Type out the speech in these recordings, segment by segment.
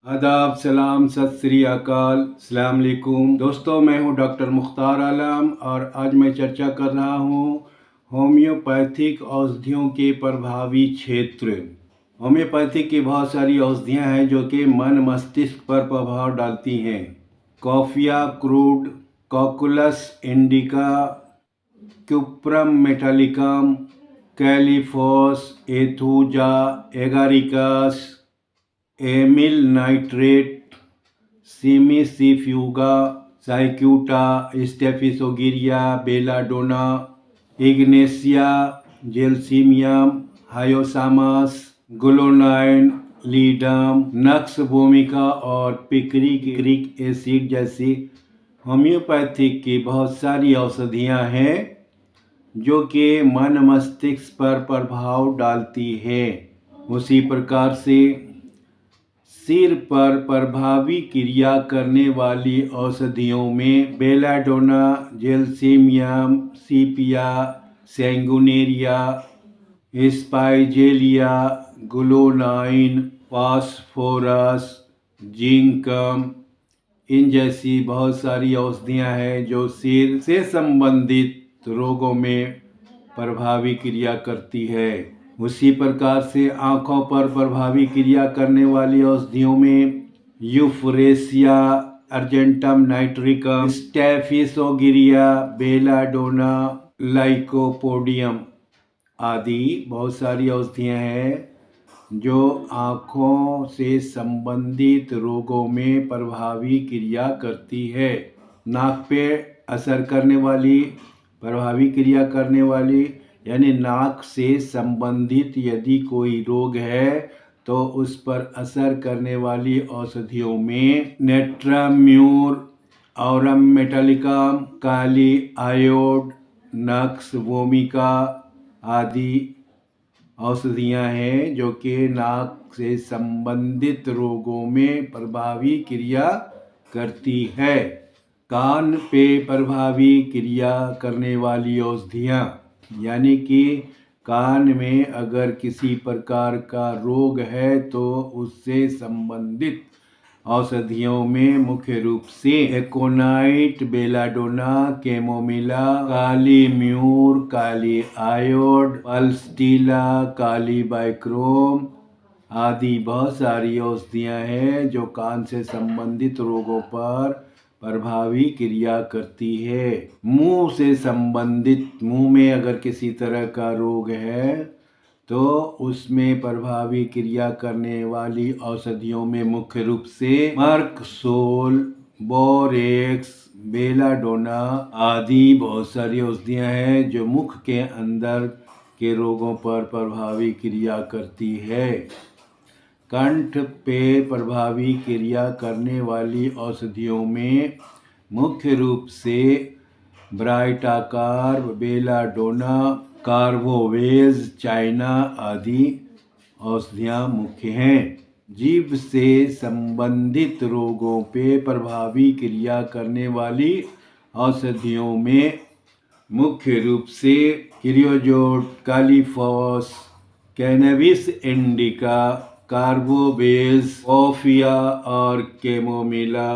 आदाब, सलाम, सत श्री अकाल, अस्सलाम वालेकुम। दोस्तों, मैं हूं डॉक्टर मुख्तार आलम और आज मैं चर्चा कर रहा हूं होम्योपैथिक औषधियों के प्रभावी क्षेत्र। होम्योपैथिक की बहुत सारी औषधियां हैं जो कि मन मस्तिष्क पर प्रभाव डालती हैं। Coffea cruda, cocculus indica, cuprum metallicum, kali phos, aethusa, agaricus, amyl nitrate, cimicifuga, cicuta, staphysagria, belladonna, ignatia, gelsemium, hyoscyamus, glonoine, ledum, nux भूमिका और पिक्रिक एसिड जैसी होम्योपैथिक की बहुत सारी औषधियां हैं जो कि मन मस्तिष्क पर प्रभाव डालती है। उसी प्रकार से सिर पर प्रभावी क्रिया करने वाली औषधियों में बेलाडोना, जेल्सीमियम, सीपिया, सैंगुनेरिया, स्पाइजेलिया, ग्लोनाइन, फास्फोरस, जिंकम, इन जैसी बहुत सारी औषधियां हैं जो सिर से संबंधित रोगों में प्रभावी क्रिया करती है। उसी प्रकार से आँखों पर प्रभावी क्रिया करने वाली औषधियों में यूफोरेसिया, अर्जेंटम नाइट्रिकम, स्टेफिसोगिरिया, बेलाडोना, लाइकोपोडियम आदि बहुत सारी औषधियाँ हैं जो आँखों से संबंधित रोगों में प्रभावी क्रिया करती है। नाक पे असर करने वाली, प्रभावी क्रिया करने वाली यानी नाक से संबंधित यदि कोई रोग है तो उस पर असर करने वाली औषधियों में नेट्राम्यूर, औरम मेटालिकम, काली आयोड, नक्स वोमिका आदि औषधियां हैं जो कि नाक से संबंधित रोगों में प्रभावी क्रिया करती है। कान पे प्रभावी क्रिया करने वाली औषधियां यानी कि कान में अगर किसी प्रकार का रोग है तो उससे संबंधित औषधियों में मुख्य रूप से एकोनाइट, बेलाडोना, कैमोमिला, काली म्यूर, काली आयोड, पल्स्टीला, काली बाइक्रोम आदि बहुत सारी औषधियां हैं जो कान से संबंधित रोगों पर प्रभावी क्रिया करती है। मुंह से संबंधित, मुंह में अगर किसी तरह का रोग है तो उसमें प्रभावी क्रिया करने वाली औषधियों में मुख्य रूप से मर्कसोल, बोरेक्स, बेलाडोना आदि बहुत सारी औषधियां हैं जो मुख के अंदर के रोगों पर प्रभावी क्रिया करती है। कंठ पे प्रभावी क्रिया करने वाली औषधियों में मुख्य रूप से ब्राइटाकार, बेलाडोना, कार्बोवेज, चाइना आदि औषधियां मुख्य हैं। जीभ से संबंधित रोगों पे प्रभावी क्रिया करने वाली औषधियों में मुख्य रूप से creosote, Kali phos, cannabis indica, carbo veg, coffea और कैमोमिला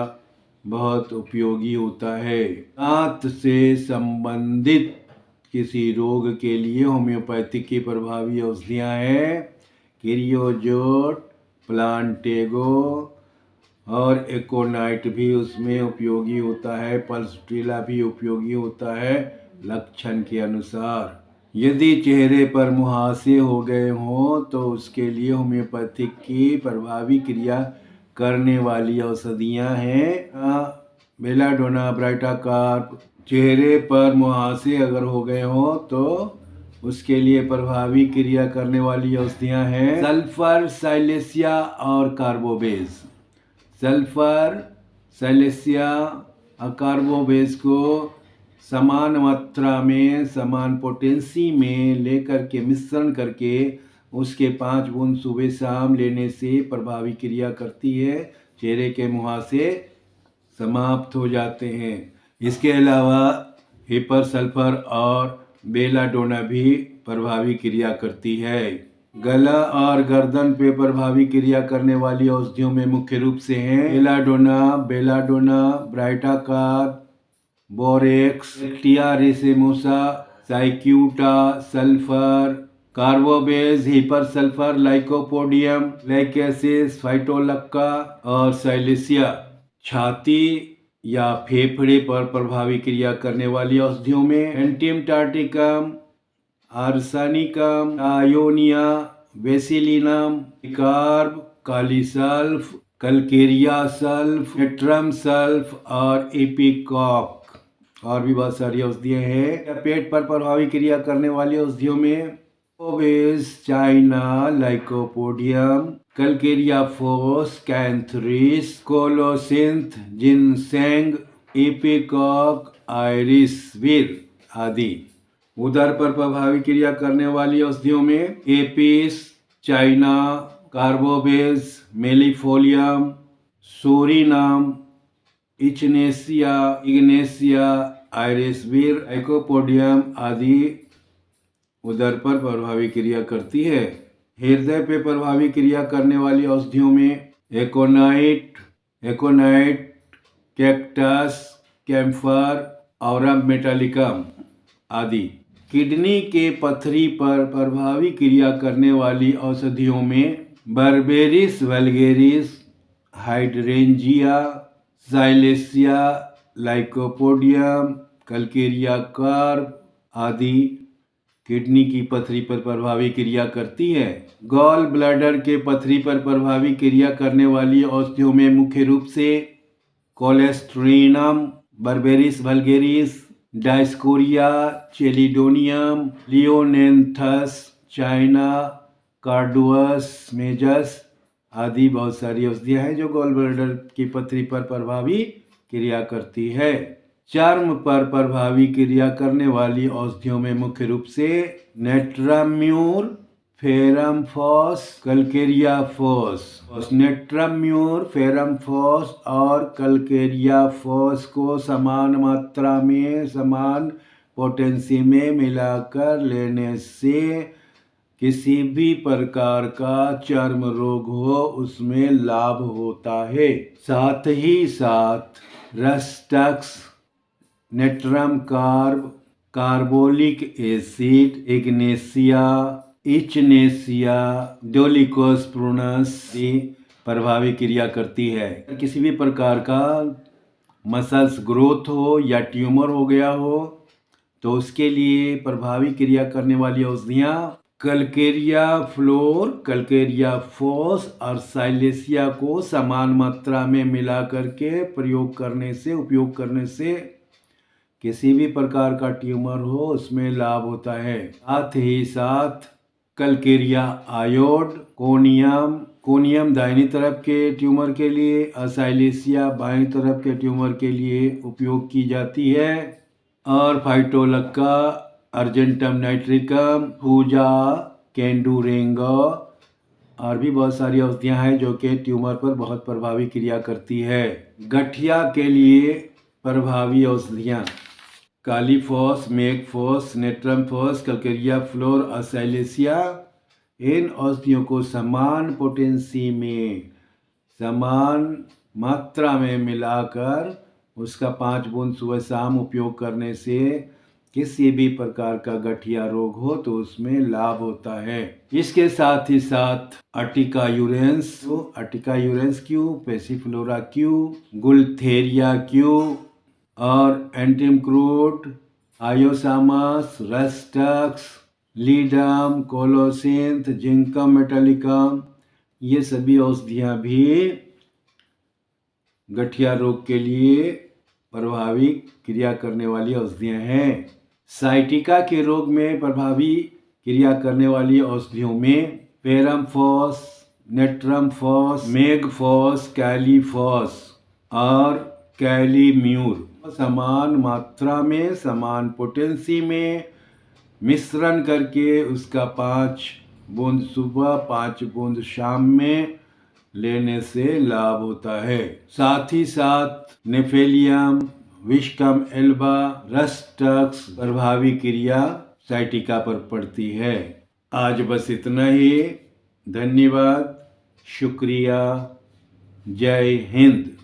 बहुत उपयोगी होता है। दांत से संबंधित किसी रोग के लिए होम्योपैथिक की प्रभावी औषधियां हैं क्रियोजोट, प्लांटेगो और एकोनाइट भी उसमें उपयोगी होता है। पल्स्टीला भी उपयोगी होता है लक्षण के अनुसार। यदि चेहरे पर मुहासे हो गए हों तो उसके लिए होम्योपैथिक की प्रभावी क्रिया करने वाली औषधियां हैं बेलाडोना, ब्राइटाकार। चेहरे पर मुहासे अगर हो गए हों तो उसके लिए प्रभावी क्रिया करने वाली औषधियां हैं सल्फर, साइलेसिया और कार्बोवेज। सल्फर, साइलेसिया और कार्बोवेज को समान मात्रा में, समान पोटेंसी में लेकर के मिश्रण करके उसके 5 बूंद सुबह शाम लेने से प्रभावी क्रिया करती है। चेहरे के मुहासे समाप्त हो जाते हैं। इसके अलावा हिपर सल्फर और बेलाडोना भी प्रभावी क्रिया करती है। गला और गर्दन पे प्रभावी क्रिया करने वाली औषधियों में मुख्य रूप से हैं belladonna, baryta carb, borax, actaea racemosa, cicuta, sulphur, carbo veg, hepar sulphur, lycopodium, lachesis, phytolacca और साइलेसिया। छाती या फेफड़े पर प्रभावी क्रिया करने वाली औषधियों में एंटीम टार्टिकम, आर्सेनिकम, आयोनिया, bacillinum, carb, kali sulph, calcarea sulph, natrum sulph और एपिकॉक और भी बहुत सारी औषधियाँ हैं। पेट पर प्रभावी क्रिया करने वाली औषधियों में ओवेस, चाइना, लाइकोपोडियम, कलकेरिया फोस, कैंथरिस, कोलोसिंथ, जिनसेंग, एपिकॉक, आइरिसवीर आदि। उदर पर प्रभावी क्रिया करने वाली औषधियों में एपिस, चाइना, कार्बोबेज, मेलिफोलियम, सोरिनाम, इचनेसिया, इग्नेसिया, आइरिसवीर, एकोपोडियम आदि उदर पर प्रभावी क्रिया करती है। हृदय पे प्रभावी क्रिया करने वाली औषधियों में aconite, cactus, camphor, aurum metallicum आदि। किडनी के पथरी पर प्रभावी क्रिया करने वाली औषधियों में berberis vulgaris, hydrangea, silicea, lycopodium, calcarea carb आदि किडनी की पथरी पर प्रभावी क्रिया करती है। गॉल ब्लैडर के पथरी पर प्रभावी क्रिया करने वाली औषधियों में मुख्य रूप से cholesterinum, berberis vulgaris, dioscorea, chelidonium, लियोनेंथस, चाइना, कार्डुअस मेजस आदि बहुत सारी औषधियाँ हैं जो गॉल ब्लैडर की पथरी पर प्रभावी क्रिया करती है। चर्म पर प्रभावी क्रिया करने वाली औषधियों में मुख्य रूप से नेट्राम्यूर, फेरमफॉस, कलकेरिया फोस। नेट्राम्यूर, फेरमफॉस और कलकेरिया फोस को समान मात्रा में समान पोटेंसी में मिलाकर लेने से किसी भी प्रकार का चर्म रोग हो उसमें लाभ होता है। साथ ही साथ rhus tox, natrum carb, carbolic acid, ignatia, echinacea, dolichos pruriens की प्रभावी क्रिया करती है। किसी भी प्रकार का मसल्स ग्रोथ हो या ट्यूमर हो गया हो तो उसके लिए प्रभावी क्रिया करने वाली औषधियाँ कलकेरिया फ्लोर, कलकेरिया फोस और साइलेसिया को समान मात्रा में मिला करके उपयोग करने से किसी भी प्रकार का ट्यूमर हो उसमें लाभ होता है। साथ ही साथ कलकेरिया आयोड, कोनियम दाहिनी तरफ के ट्यूमर के लिए, साइलेसिया बाईं तरफ के ट्यूमर के लिए उपयोग की जाती है। और फाइटोलक्का, अर्जेंटम नाइट्रिकम, फूजा, कैंडुरेंगा और भी बहुत सारी औषधियाँ हैं जो कि ट्यूमर पर बहुत प्रभावी क्रिया करती है। गठिया के लिए प्रभावी औषधियाँ कालीफॉस, मेगफॉस, नेट्रमफॉस, कलकेरिया फ्लोर और साइलेसिया। इन औषधियों को समान पोटेंसी में समान मात्रा में मिलाकर उसका 5 बूंद सुबह शाम उपयोग करने से किसी भी प्रकार का गठिया रोग हो तो उसमें लाभ होता है। इसके साथ ही साथ urtica urens Q, passiflora Q, gaultheria Q और antim crud, hyoscyamus, rhus tox, ledum, colocynth, zincum metallicum ये सभी औषधियाँ भी गठिया रोग के लिए प्रभावी क्रिया करने वाली औषधियाँ हैं। साइटिका के रोग में प्रभावी क्रिया करने वाली औषधियों में पेरमफॉस, नेट्रमफॉस, मेगफॉस, कैलीफॉस और कैलीम्यूर समान मात्रा में समान पोटेंसी में मिश्रण करके उसका 5 बूंद सुबह 5 बूंद शाम में लेने से लाभ होता है। साथ ही साथ नेफेलियम, विस्कम एल्बा, रस्टक्स प्रभावी क्रिया साइटिका पर पड़ती है। आज बस इतना ही। धन्यवाद, शुक्रिया, जय हिंद।